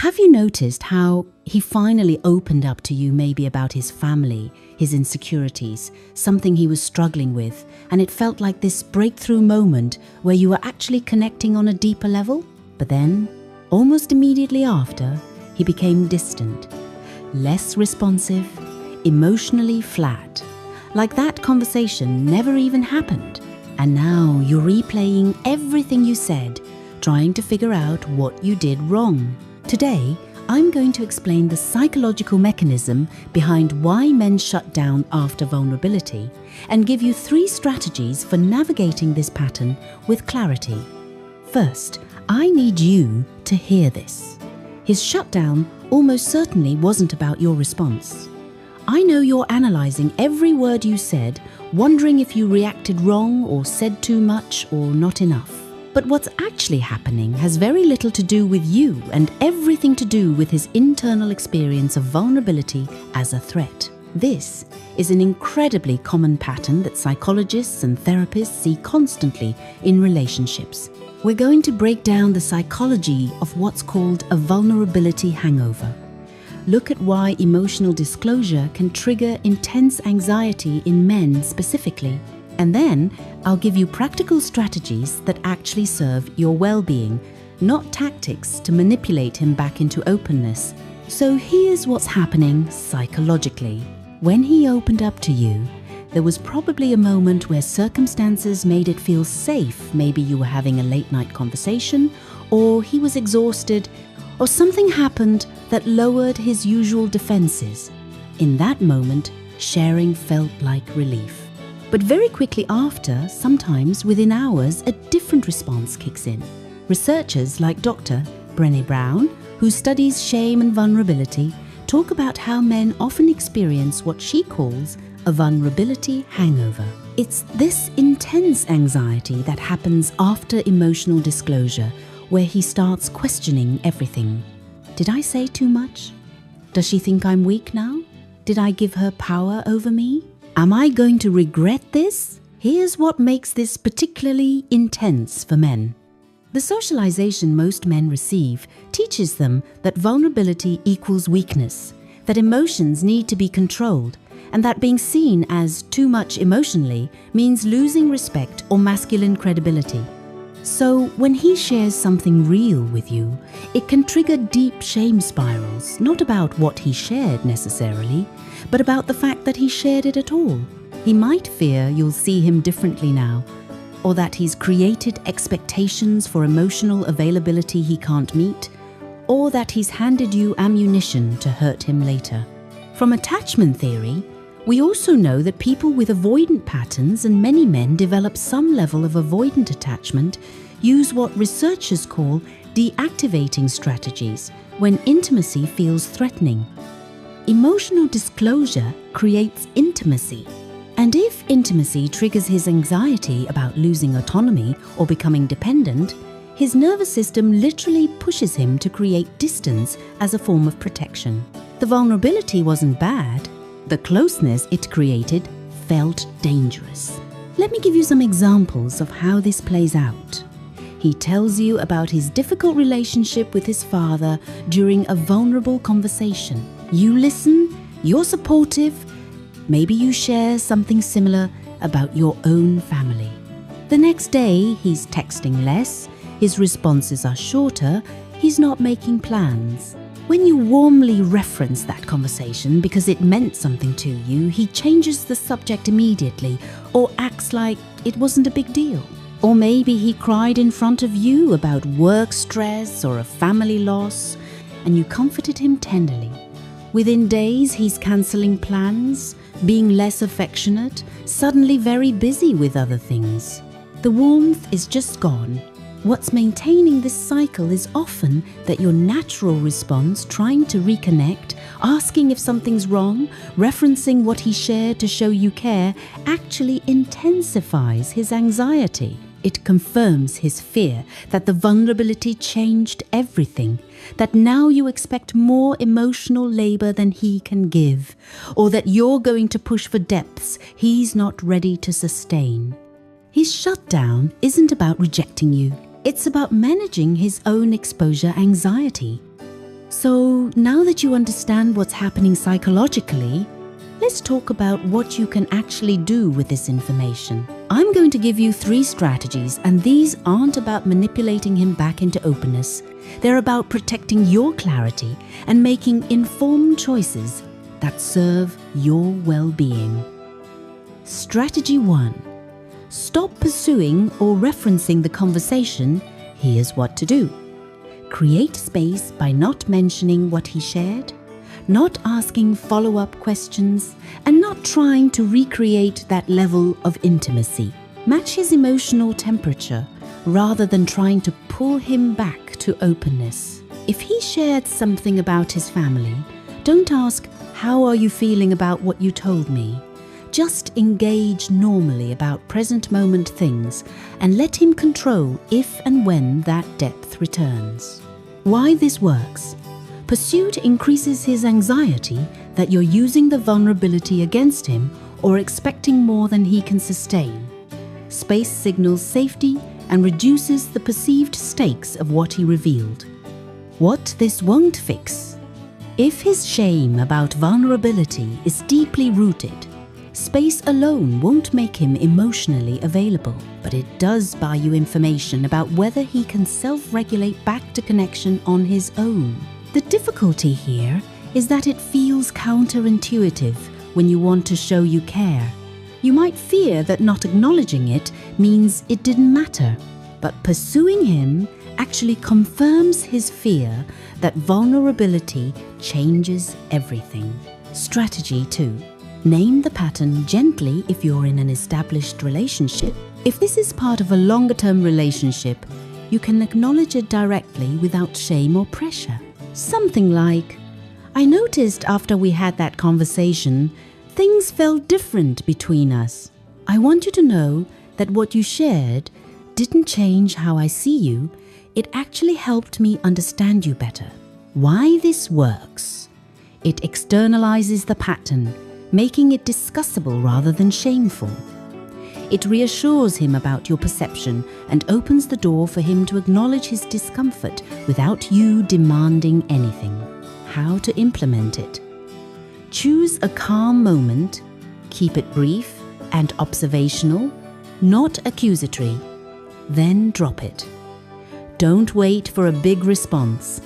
Have you noticed how he finally opened up to you, maybe about his family, his insecurities, something he was struggling with, and it felt like this breakthrough moment where you were actually connecting on a deeper level? But then, almost immediately after, he became distant, less responsive, emotionally flat, like that conversation never even happened. And now you're replaying everything you said, trying to figure out what you did wrong. Today, I'm going to explain the psychological mechanism behind why men shut down after vulnerability and give you 3 strategies for navigating this pattern with clarity. First, I need you to hear this. His shutdown almost certainly wasn't about your response. I know you're analysing every word you said, wondering if you reacted wrong or said too much or not enough. But what's actually happening has very little to do with you and everything to do with his internal experience of vulnerability as a threat. This is an incredibly common pattern that psychologists and therapists see constantly in relationships. We're going to break down the psychology of what's called a vulnerability hangover. Look at why emotional disclosure can trigger intense anxiety in men specifically. And then I'll give you practical strategies that actually serve your well-being, not tactics to manipulate him back into openness. So here's what's happening psychologically. When he opened up to you, there was probably a moment where circumstances made it feel safe. Maybe you were having a late-night conversation, or he was exhausted, or something happened that lowered his usual defenses. In that moment, sharing felt like relief. But very quickly after, sometimes within hours, a different response kicks in. Researchers like Dr. Brené Brown, who studies shame and vulnerability, talk about how men often experience what she calls a vulnerability hangover. It's this intense anxiety that happens after emotional disclosure, where he starts questioning everything. Did I say too much? Does she think I'm weak now? Did I give her power over me? Am I going to regret this? Here's what makes this particularly intense for men. The socialization most men receive teaches them that vulnerability equals weakness, that emotions need to be controlled, and that being seen as too much emotionally means losing respect or masculine credibility. So when he shares something real with you, it can trigger deep shame spirals, not about what he shared necessarily, but about the fact that he shared it at all. He might fear you'll see him differently now, or that he's created expectations for emotional availability he can't meet, or that he's handed you ammunition to hurt him later. From attachment theory, we also know that people with avoidant patterns, and many men develop some level of avoidant attachment, use what researchers call deactivating strategies when intimacy feels threatening. Emotional disclosure creates intimacy. And if intimacy triggers his anxiety about losing autonomy or becoming dependent, his nervous system literally pushes him to create distance as a form of protection. The vulnerability wasn't bad. The closeness it created felt dangerous. Let me give you some examples of how this plays out. He tells you about his difficult relationship with his father during a vulnerable conversation. You listen, you're supportive, maybe you share something similar about your own family. The next day, he's texting less, his responses are shorter, he's not making plans. When you warmly reference that conversation because it meant something to you, he changes the subject immediately or acts like it wasn't a big deal. Or maybe he cried in front of you about work stress or a family loss, and you comforted him tenderly. Within days, he's cancelling plans, being less affectionate, suddenly very busy with other things. The warmth is just gone. What's maintaining this cycle is often that your natural response, trying to reconnect, asking if something's wrong, referencing what he shared to show you care, actually intensifies his anxiety. It confirms his fear that the vulnerability changed everything, that now you expect more emotional labor than he can give, or that you're going to push for depths he's not ready to sustain. His shutdown isn't about rejecting you. It's about managing his own exposure anxiety. So now that you understand what's happening psychologically, let's talk about what you can actually do with this information. I'm going to give you 3 strategies, and these aren't about manipulating him back into openness. They're about protecting your clarity and making informed choices that serve your well-being. Strategy 1. Stop pursuing or referencing the conversation. Here's what to do. Create space by not mentioning what he shared, not asking follow-up questions, and not trying to recreate that level of intimacy. Match his emotional temperature rather than trying to pull him back to openness. If he shared something about his family, don't ask, "How are you feeling about what you told me?" Just engage normally about present moment things and let him control if and when that depth returns. Why this works? Pursuit increases his anxiety that you're using the vulnerability against him or expecting more than he can sustain. Space signals safety and reduces the perceived stakes of what he revealed. What this won't fix? If his shame about vulnerability is deeply rooted, space alone won't make him emotionally available, but it does buy you information about whether he can self-regulate back to connection on his own. The difficulty here is that it feels counterintuitive when you want to show you care. You might fear that not acknowledging it means it didn't matter, but pursuing him actually confirms his fear that vulnerability changes everything. Strategy 2. Name the pattern gently if you're in an established relationship. If this is part of a longer-term relationship, you can acknowledge it directly without shame or pressure. Something like, "I noticed after we had that conversation, things felt different between us. I want you to know that what you shared didn't change how I see you. It actually helped me understand you better." Why this works? It externalizes the pattern, making it discussable rather than shameful. It reassures him about your perception and opens the door for him to acknowledge his discomfort without you demanding anything. How to implement it? Choose a calm moment, keep it brief and observational, not accusatory. Then drop it. Don't wait for a big response.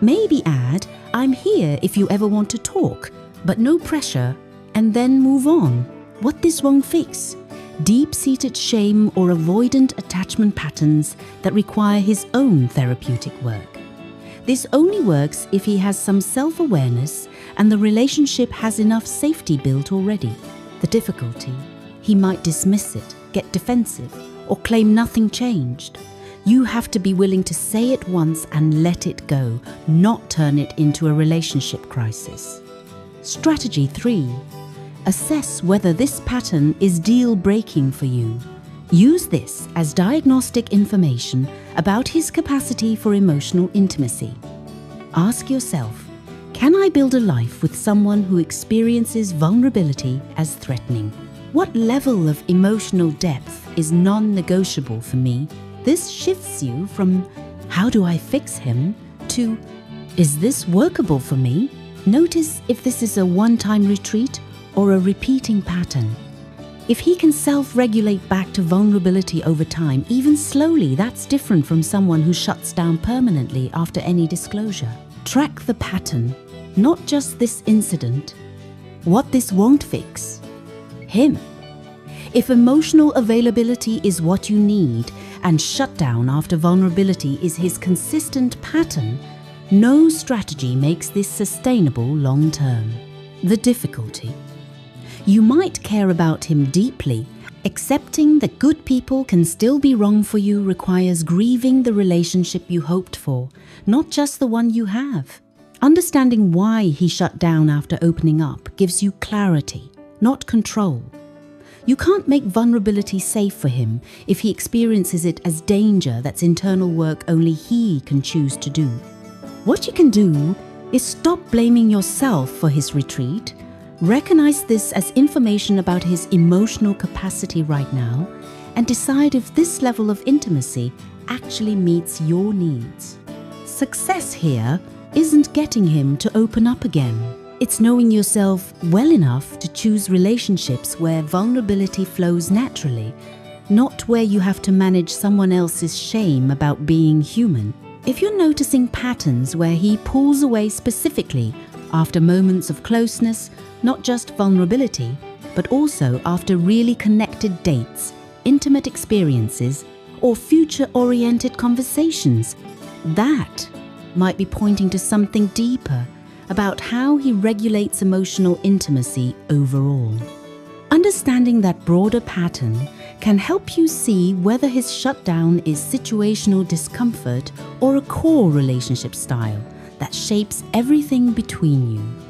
Maybe add, "I'm here if you ever want to talk," but no pressure, and then move on. What this won't fix? Deep-seated shame or avoidant attachment patterns that require his own therapeutic work. This only works if he has some self-awareness and the relationship has enough safety built already. The difficulty? He might dismiss it, get defensive, or claim nothing changed. You have to be willing to say it once and let it go, not turn it into a relationship crisis. Strategy 3. Assess whether this pattern is deal-breaking for you. Use this as diagnostic information about his capacity for emotional intimacy. Ask yourself, can I build a life with someone who experiences vulnerability as threatening? What level of emotional depth is non-negotiable for me? This shifts you from, how do I fix him, to, is this workable for me? Notice if this is a one-time retreat or a repeating pattern. If he can self-regulate back to vulnerability over time, even slowly, that's different from someone who shuts down permanently after any disclosure. Track the pattern, not just this incident. What this won't fix? Him. If emotional availability is what you need and shutdown after vulnerability is his consistent pattern, no strategy makes this sustainable long-term. The difficulty? You might care about him deeply. Accepting that good people can still be wrong for you requires grieving the relationship you hoped for, not just the one you have. Understanding why he shut down after opening up gives you clarity, not control. You can't make vulnerability safe for him if he experiences it as danger that's internal work only he can choose to do. What you can do is stop blaming yourself for his retreat. Recognize this as information about his emotional capacity right now and decide if this level of intimacy actually meets your needs. Success here isn't getting him to open up again. It's knowing yourself well enough to choose relationships where vulnerability flows naturally, not where you have to manage someone else's shame about being human. If you're noticing patterns where he pulls away specifically after moments of closeness, not just vulnerability, but also after really connected dates, intimate experiences, or future-oriented conversations, that might be pointing to something deeper about how he regulates emotional intimacy overall. Understanding that broader pattern can help you see whether his shutdown is situational discomfort or a core relationship style that shapes everything between you.